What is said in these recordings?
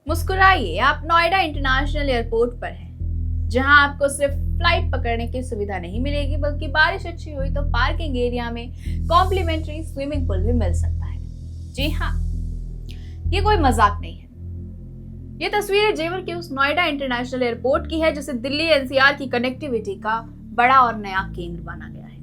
मुस्कुराइए, आप Noida international airport पर हैं, जहां आपको सिर्फ फ्लाइट पकड़ने की सुविधा नहीं मिलेगी, बल्कि बारिश अच्छी हुई तो पार्किंग एरिया में कॉम्प्लीमेंट्री स्विमिंग पूल भी मिल सकता है। जी हाँ, ये कोई मजाक नहीं है। ये तस्वीर जेवर के उस नोएडा इंटरनेशनल एयरपोर्ट की है, जिसे दिल्ली एनसीआर की कनेक्टिविटी का बड़ा और नया केंद्र माना गया है।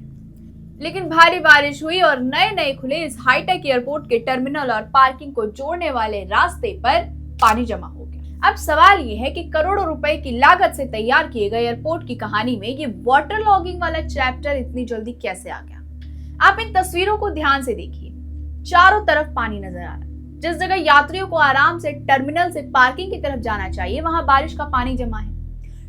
लेकिन भारी बारिश हुई और नए नए खुले इस हाईटेक एयरपोर्ट के टर्मिनल और पार्किंग को जोड़ने वाले रास्ते पर पानी जमा हो गया। अब सवाल ये है कि करोड़ों रुपए की लागत से तैयार किए गए एयरपोर्ट की कहानी में ये वाटर लॉगिंग वाला चैप्टर इतनी जल्दी कैसे आ गया। आप इन तस्वीरों को ध्यान से देखिए, चारों तरफ पानी नजर आ रहा है। जिस जगह यात्रियों को आराम से टर्मिनल से पार्किंग की तरफ जाना चाहिए, वहां बारिश का पानी जमा है।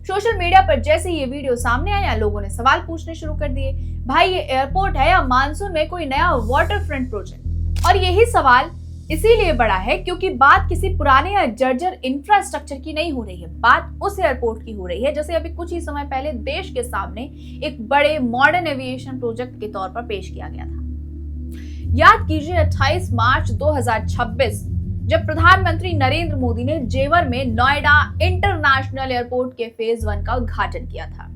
सोशल मीडिया पर जैसे ये वीडियो सामने आया, लोगों ने सवाल पूछने शुरू कर दिए, भाई ये एयरपोर्ट है या मानसून में कोई नया वाटर फ्रंट प्रोजेक्ट। और यही सवाल इसीलिए बड़ा है क्योंकि बात किसी पुराने या जर्जर इंफ्रास्ट्रक्चर की नहीं हो रही है, बात उस एयरपोर्ट की हो रही है जैसे अभी कुछ ही समय पहले देश के सामने एक बड़े मॉडर्न एविएशन प्रोजेक्ट के तौर पर पेश किया गया था। याद कीजिए 28 मार्च 2026, जब प्रधानमंत्री नरेंद्र मोदी ने जेवर में नोएडा इंटरनेशनल एयरपोर्ट के फेज 1 का उद्घाटन किया था।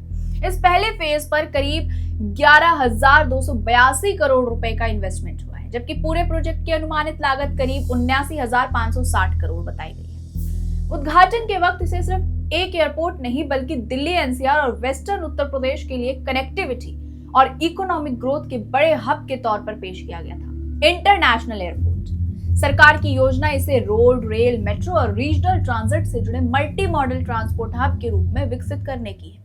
इस पहले फेज पर करीब 11,282 करोड़ रुपए का इन्वेस्टमेंट हुआ है, जबकि पूरे प्रोजेक्ट की अनुमानित लागत करीब 79,560 करोड़ बताई गई है। उद्घाटन के वक्त इसे सिर्फ एक एयरपोर्ट नहीं, बल्कि दिल्ली एनसीआर और वेस्टर्न उत्तर प्रदेश के लिए कनेक्टिविटी और इकोनॉमिक ग्रोथ के बड़े हब के तौर पर पेश किया गया था। इंटरनेशनल एयरपोर्ट सरकार की योजना इसे रोड, रेल, मेट्रो और रीजनल ट्रांजिट से जुड़े मल्टी मॉडल ट्रांसपोर्ट हब के रूप में विकसित करने की है,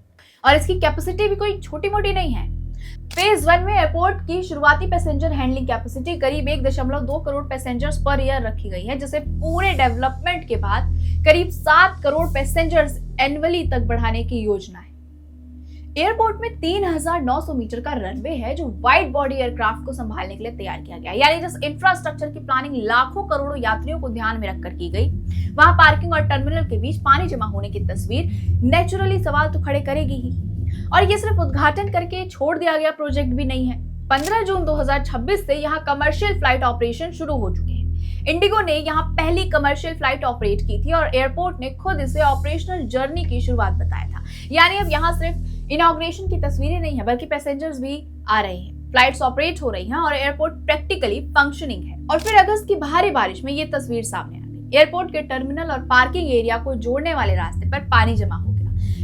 और इसकी कैपेसिटी भी कोई छोटी मोटी नहीं है। फेज 1 में एयरपोर्ट की शुरुआती पैसेंजर हैंडलिंग कैपेसिटी करीब 1.2 करोड़ पैसेंजर्स पर ईयर रखी गई है, जिसे पूरे डेवलपमेंट के बाद करीब 7 करोड़ पैसेंजर्स एनुअली तक बढ़ाने की योजना है। एयरपोर्ट में 3,900 मीटर का रनवे है, जो वाइड बॉडी एयरक्राफ्ट को संभालने के लिए तैयार किया गया है। यानी जिस इंफ्रास्ट्रक्चर की प्लानिंग लाखों करोड़ों यात्रियों को ध्यान में रखकर की गई, वहां पार्किंग और टर्मिनल के बीच पानी जमा होने की तस्वीर नेचुरली सवाल तो खड़े करेगी ही। और ये सिर्फ उद्घाटन करके छोड़ दिया गया प्रोजेक्ट भी नहीं है। 15 जून 2026 से यहाँ कमर्शियल फ्लाइट ऑपरेशन शुरू हो चुके हैं। इंडिगो ने यहाँ पहली कमर्शियल फ्लाइट ऑपरेट की थी और एयरपोर्ट ने खुद इसे ऑपरेशनल जर्नी की शुरुआत बताया था। यानी अब यहाँ सिर्फ इनॉग्रेशन की तस्वीरें नहीं है, बल्कि पैसेंजर्स भी आ रहे हैं, फ्लाइट्स ऑपरेट हो रही हैं और एयरपोर्ट प्रैक्टिकली फंक्शनिंग है। और फिर अगस्त की भारी बारिश में ये तस्वीर सामने आ गई। एयरपोर्ट के टर्मिनल और पार्किंग एरिया को जोड़ने वाले रास्ते पर पानी जमा हो गया।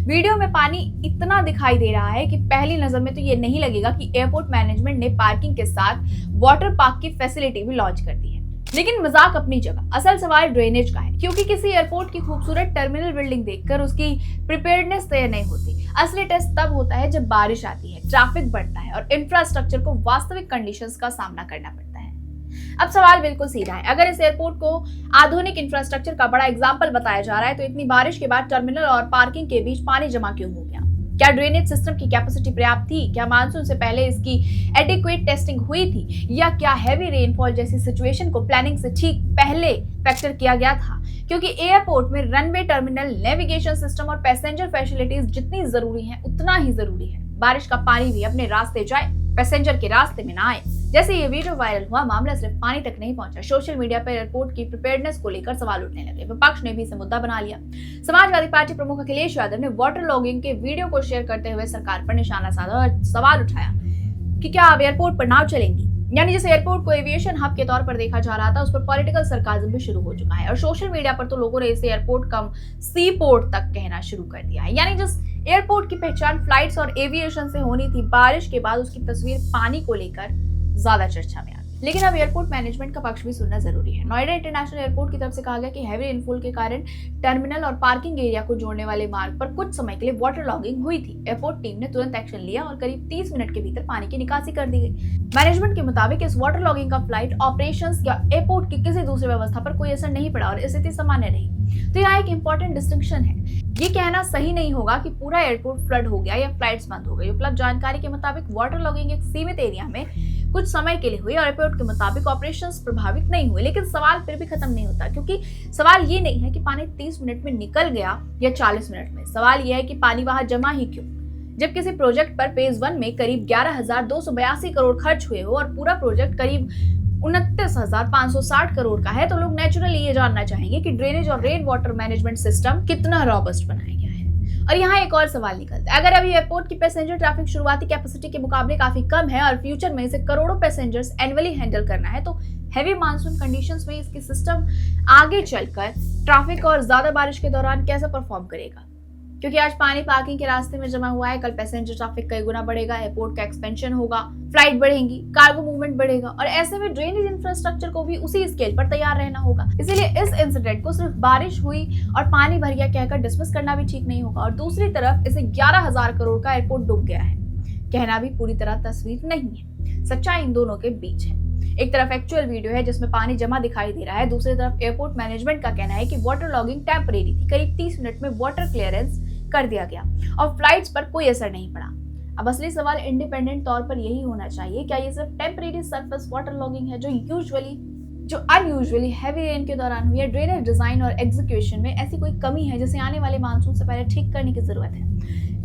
वीडियो में पानी इतना दिखाई दे रहा है कि पहली नजर में तो ये नहीं लगेगा कि एयरपोर्ट मैनेजमेंट ने पार्किंग के साथ वाटर पार्क की फैसिलिटी भी लॉन्च कर दी है। लेकिन मजाक अपनी जगह, असल सवाल ड्रेनेज का है, क्योंकि किसी एयरपोर्ट की खूबसूरत टर्मिनल बिल्डिंग देखकर उसकी प्रिपेयर्डनेस तय नहीं होती। असली टेस्ट तब होता है जब बारिश आती है, ट्रैफिक बढ़ता है और इंफ्रास्ट्रक्चर को वास्तविक कंडीशंस का सामना करना पड़ता है। अब सवाल बिल्कुल सीधा है, अगर इस एयरपोर्ट को आधुनिक इंफ्रास्ट्रक्चर का बड़ा एग्जाम्पल बताया जा रहा है, तो इतनी बारिश के बाद टर्मिनल और पार्किंग के बीच पानी जमा क्यों हो गया? क्या ड्रेनेज सिस्टम की कैपेसिटी पर्याप्त थी? क्या मानसून से पहले इसकी एडिक्वेट टेस्टिंग हुई थी? या क्या हैवी रेनफॉल जैसी सिचुएशन को प्लानिंग से ठीक पहले फैक्टर किया गया था? क्योंकि एयरपोर्ट में रनवे, टर्मिनल, नेविगेशन सिस्टम और पैसेंजर फैसिलिटीज जितनी जरूरी हैं, उतना ही जरूरी है बारिश का पानी भी अपने रास्ते जाए, पैसेंजर के रास्ते में ना आए। जैसे ये वीडियो वायरल हुआ, मामला सिर्फ पानी तक नहीं पहुंचा। सोशल मीडिया पर एयरपोर्ट की प्रिपेयर्डनेस को लेकर सवाल उठने लगे। विपक्ष ने भी इसे मुद्दा बना लिया। समाजवादी पार्टी प्रमुख अखिलेश यादव ने वाटर लॉगिंग के वीडियो को शेयर करते हुए सरकार पर निशाना साधा और सवाल उठाया कि क्या अब एयरपोर्ट पर नाव चलेंगी। यानी जिस एयरपोर्ट को एविएशन हब के तौर पर देखा जा रहा था, उस पर पॉलिटिकल सरकाजम भी शुरू हो चुका है और सोशल मीडिया पर तो लोगों ने इसे एयरपोर्ट कम सी पोर्ट तक कहना शुरू कर दिया है। यानी जिस एयरपोर्ट की पहचान फ्लाइट्स और एविएशन से होनी थी, बारिश के बाद उसकी तस्वीर पानी को लेकर ज्यादा चर्चा में आ गई। लेकिन अब एयरपोर्ट मैनेजमेंट का पक्ष भी सुनना जरूरी है। नोएडा इंटरनेशनल एयरपोर्ट की तरफ से कहा गया कि हैवी रेनफॉल के कारण टर्मिनल और पार्किंग एरिया को जोड़ने वाले मार्ग पर कुछ समय के लिए वाटर लॉगिंग हुई थी। एयरपोर्ट टीम ने तुरंत एक्शन लिया और करीब 30 मिनट के भीतर पानी की निकासी कर दी गई। मैनेजमेंट के मुताबिक इस वाटर लॉगिंग का फ्लाइट ऑपरेशंस या एयरपोर्ट की किसी दूसरी व्यवस्था पर कोई असर नहीं पड़ा और स्थिति सामान्य रही। तो यहाँ एक इंपॉर्टेंट डिस्टिंक्शन है। ये कहना सही नहीं होगा कि पूरा एयरपोर्ट फ्लड हो गया या फ्लाइट्स बंद हो गई। उपलब्ध जानकारी के मुताबिक वाटर लॉगिंग एक सीमित एरिया में कुछ समय के लिए हुई और एयरपोर्ट के मुताबिक ऑपरेशंस प्रभावित नहीं हुए। लेकिन सवाल फिर भी खत्म नहीं होता, क्योंकि सवाल ये नहीं है कि पानी 30 मिनट में निकल गया या 40 मिनट में। सवाल यह है कि पानी वहां जमा ही क्यों, जब किसी प्रोजेक्ट पर फेज 1 में करीब 11,282 करोड़ खर्च हुए हो और पूरा प्रोजेक्ट करीब 29,560 करोड़ का है, तो लोग नेचुरली ये जानना चाहेंगे कि ड्रेनेज और रेन वाटर मैनेजमेंट सिस्टम कितना रॉबस्ट बनाया गया है। और यहाँ एक और सवाल निकलता है, अगर अभी एयरपोर्ट की पैसेंजर ट्रैफिक शुरुआती कैपेसिटी के मुकाबले काफी कम है और फ्यूचर में इसे करोड़ों पैसेंजर्स एनुअली हैंडल करना है, तो हैवी मानसून कंडीशंस में इसकी सिस्टम आगे चलकर ट्रैफिक और ज्यादा बारिश के दौरान कैसे परफॉर्म करेगा? क्योंकि आज पानी पार्किंग के रास्ते में जमा हुआ है, कल पैसेंजर ट्रैफिक कई गुना बढ़ेगा, एयरपोर्ट का एक्सपेंशन होगा, फ्लाइट बढ़ेंगी, कार्गो मूवमेंट बढ़ेगा और ऐसे में ड्रेनेज इंफ्रास्ट्रक्चर को भी उसी स्केल पर तैयार रहना होगा। इसीलिए इस इंसिडेंट को सिर्फ बारिश हुई और पानी भर गया कहकर डिसमिस करना भी ठीक नहीं होगा। और दूसरी तरफ इसे 11,000 करोड़ का एयरपोर्ट डूब गया है कहना भी पूरी तरह तस्वीर नहीं है। सच्चाई इन दोनों के बीच है। एक तरफ एक्चुअल वीडियो है जिसमें पानी जमा दिखाई दे रहा है, दूसरी तरफ एयरपोर्ट मैनेजमेंट का कहना है कि वाटर लॉगिंग टेम्परेरी थी, करीब 30 मिनट में वाटर क्लियरेंस कर दिया गया और फ्लाइट्स पर कोई असर नहीं पड़ा। अब असली सवाल इंडिपेंडेंट तौर पर यही होना चाहिए, क्या ये सिर्फ टेम्परेरी सरफेस वाटर लॉगिंग है जो अनयूजुअली हैवी रेन के दौरान हुई है? ड्रेनेज डिजाइन और एग्जीक्यूशन में ऐसी कोई कमी है जिसे आने वाले मानसून से पहले ठीक करने की जरूरत है?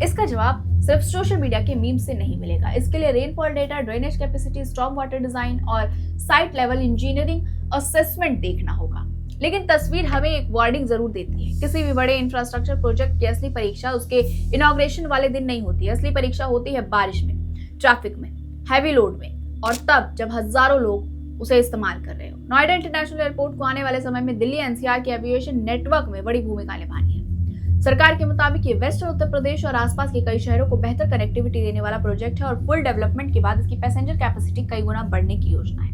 इसका जवाब सिर्फ सोशल मीडिया के मीम से नहीं मिलेगा। इसके लिए rainfall data, drainage capacity, storm water design और साइट लेवल इंजीनियरिंग असेसमेंट देखना होगा। लेकिन तस्वीर हमें एक वार्निंग जरूर देती है। किसी भी बड़े इंफ्रास्ट्रक्चर प्रोजेक्ट की असली परीक्षा उसके इनॉग्रेशन वाले दिन नहीं होती है। असली परीक्षा होती है बारिश में, ट्रैफिक में, हैवी लोड में और तब जब हजारों लोग उसे इस्तेमाल कर रहे हो। नोएडा इंटरनेशनल एयरपोर्ट को आने वाले समय में दिल्ली एनसीआर के एविएशन नेटवर्क में बड़ी भूमिका निभानी है। सरकार के मुताबिक ये वेस्ट और उत्तर प्रदेश और आसपास के कई शहरों को बेहतर कनेक्टिविटी देने वाला प्रोजेक्ट है और फुल डेवलपमेंट के बाद इसकी पैसेंजर कैपेसिटी कई गुना बढ़ने की योजना है।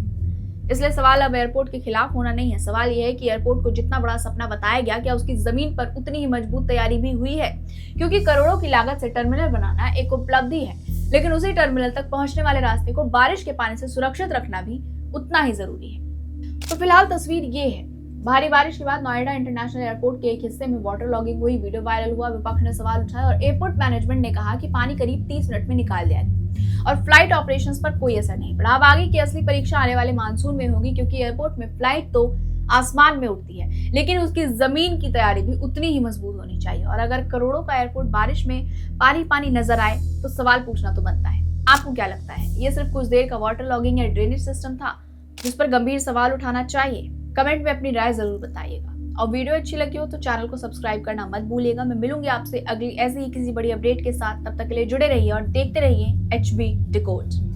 इसलिए सवाल अब एयरपोर्ट के खिलाफ होना नहीं है, सवाल यह है कि एयरपोर्ट को जितना बड़ा सपना बताया गया, क्या उसकी जमीन पर उतनी ही मजबूत तैयारी भी हुई है? क्योंकि करोड़ों की लागत से टर्मिनल बनाना एक उपलब्धि है, लेकिन उसी टर्मिनल तक पहुंचने वाले रास्ते को बारिश के पानी से सुरक्षित रखना भी उतना ही जरूरी है। तो फिलहाल तस्वीर ये है। भारी बारिश के बाद नोएडा इंटरनेशनल एयरपोर्ट के एक हिस्से में वाटर लॉगिंग हुई, वीडियो वायरल हुआ, विपक्ष ने सवाल उठाया और एयरपोर्ट मैनेजमेंट ने कहा कि पानी करीब 30 मिनट में निकाल दिया गया और फ्लाइट ऑपरेशंस पर कोई असर नहीं पड़ा। अब आगे की असली परीक्षा आने वाले मानसून में होगी, क्योंकि एयरपोर्ट में फ्लाइट तो आसमान में उड़ती है, लेकिन उसकी जमीन की तैयारी भी उतनी ही मजबूत होनी चाहिए। और अगर करोड़ों का एयरपोर्ट बारिश में पानी पानी नजर आए तो सवाल पूछना तो बनता है। आपको क्या लगता है, ये सिर्फ कुछ देर का वाटर लॉगिंग या ड्रेनेज सिस्टम था जिस पर गंभीर सवाल उठाना चाहिए? कमेंट में अपनी राय जरूर बताइएगा और वीडियो अच्छी लगी हो तो चैनल को सब्सक्राइब करना मत भूलिएगा। मैं मिलूंगी आपसे अगली ऐसी ही किसी बड़ी अपडेट के साथ। तब तक के लिए जुड़े रहिए और देखते रहिए HB डिकोड।